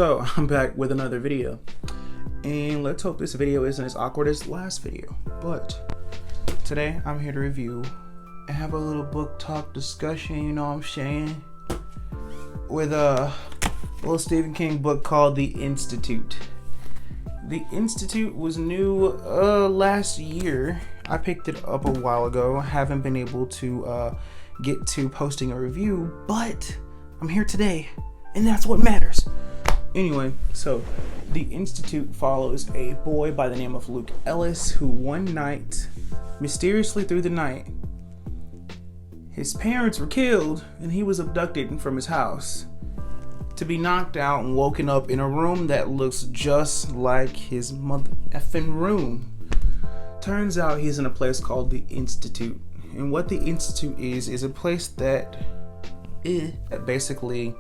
So I'm back with another video, and let's hope this video isn't as awkward as the last video. But today I'm here to review and have a little book talk discussion, you know what I'm saying, with a little Stephen King book called The Institute. The Institute was new last year. I picked it up a while ago. Haven't been able to get to posting a review, but I'm here today, and that's what matters. Anyway, so The Institute follows a boy by the name of Luke Ellis, who one night, mysteriously through the night, his parents were killed and he was abducted from his house to be knocked out and woken up in a room that looks just like his mother effing room. Turns out he's in a place called The Institute. And what The Institute is a place that basically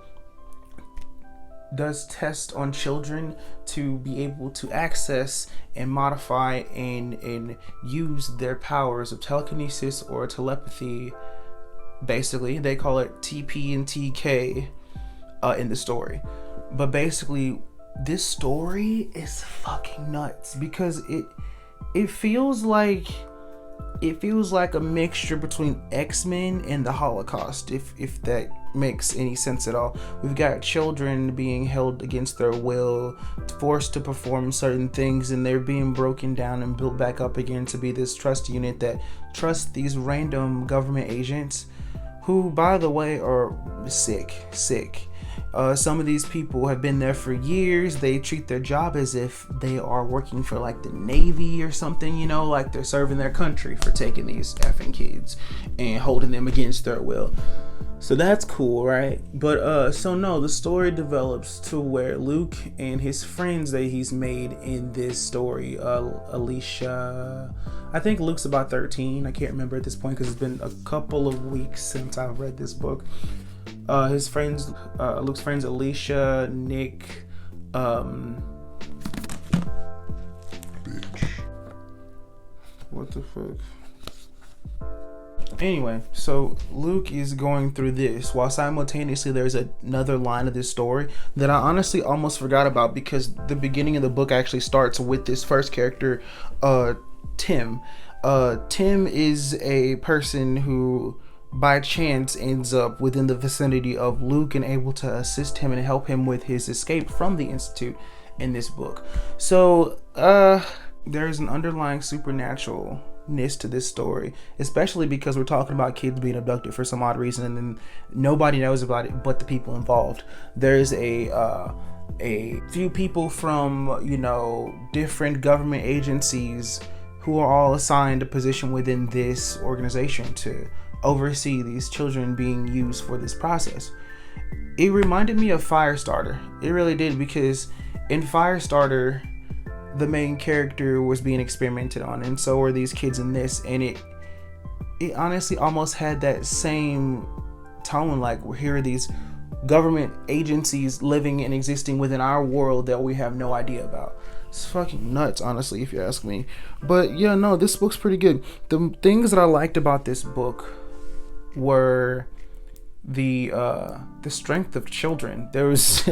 does tests on children to be able to access and modify and use their powers of telekinesis or telepathy. Basically, they call it TP and TK in the story. But basically, this story is fucking nuts because it feels like a mixture between X-Men and the Holocaust, if that makes any sense at all. We've got children being held against their will, forced to perform certain things, and they're being broken down and built back up again to be this trust unit that trusts these random government agents who, by the way, are sick. Some of these people have been there for years. They treat their job as if they are working for like the Navy or something, you know, like they're serving their country for taking these effing kids and holding them against their will. So that's cool, right? But so no, the story develops to where Luke and his friends that he's made in this story, Alicia, I think Luke's about 13. I can't remember at this point because it's been a couple of weeks since I've read this book. His friends, Luke's friends, Alicia, Nick, what the fuck? Anyway, so Luke is going through this while simultaneously there's another line of this story that I honestly almost forgot about because the beginning of the book actually starts with this first character, Tim. Tim is a person who by chance ends up within the vicinity of Luke and able to assist him and help him with his escape from the Institute in this book. So there's an underlying supernaturalness to this story, especially because we're talking about kids being abducted for some odd reason and then nobody knows about it but the people involved. There's a few people from, you know, different government agencies who are all assigned a position within this organization to oversee these children being used for this process. It reminded me of Firestarter. It really did, because in Firestarter the main character was being experimented on and so were these kids in this, and it honestly almost had that same tone, like here are these government agencies living and existing within our world that we have no idea about. It's fucking nuts, honestly, if you ask me. But yeah, no, this book's pretty good. The things that I liked about this book were the strength of children. There was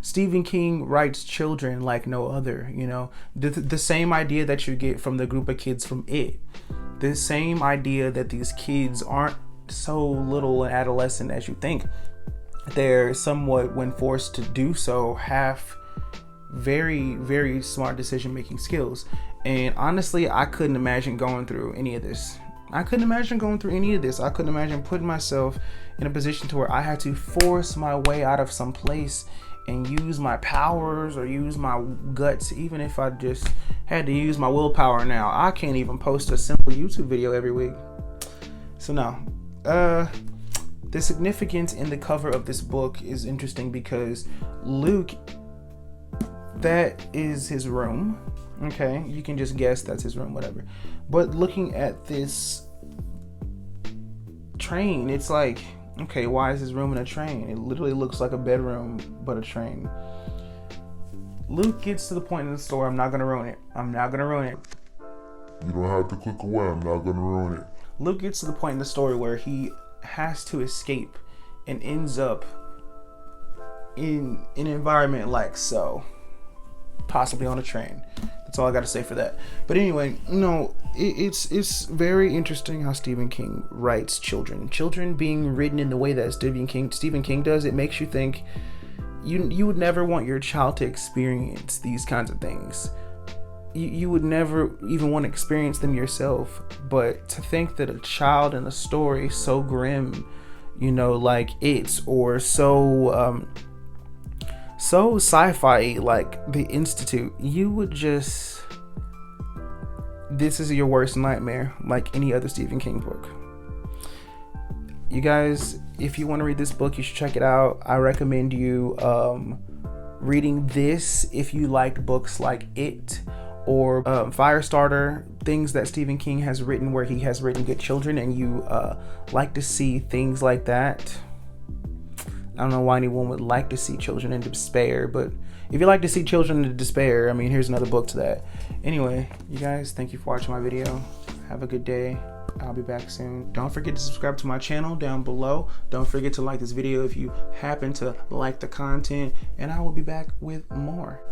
Stephen King writes children like no other, you know, the same idea that you get from the group of kids from It, the same idea that these kids aren't so little and adolescent as you think. They're somewhat, when forced to do so, have very, very smart decision making skills. And honestly, I couldn't imagine going through any of this. I couldn't imagine putting myself in a position to where I had to force my way out of some place and use my powers or use my guts, even if I just had to use my willpower. Now I can't even post a simple YouTube video every week. So now, the significance in the cover of this book is interesting because Luke, that is his room. Okay, you can just guess that's his room, whatever. But looking at this train, it's like, okay, why is his room in a train? It literally looks like a bedroom, but a train. Luke gets to the point in the story, I'm not gonna ruin it. You don't have to click away, I'm not gonna ruin it. Luke gets to the point in the story where he has to escape and ends up in an environment like so, possibly on a train. That's all I got to say for that. But anyway, no, it's very interesting how Stephen King writes children being written in the way that Stephen King does. It makes you think you would never want your child to experience these kinds of things. You would never even want to experience them yourself. But to think that a child in a story so grim, you know, like It, or so sci-fi like The Institute, you would just, this is your worst nightmare, like any other Stephen King book. You guys, if you want to read this book, you should check it out. I recommend you reading this if you liked books like It or Firestarter, things that Stephen King has written where he has written good children, and you like to see things like that. I don't know why anyone would like to see children in despair, but if you like to see children in despair, I mean, here's another book to that. Anyway, you guys, thank you for watching my video. Have a good day. I'll be back soon. Don't forget to subscribe to my channel down below. Don't forget to like this video if you happen to like the content, and I will be back with more.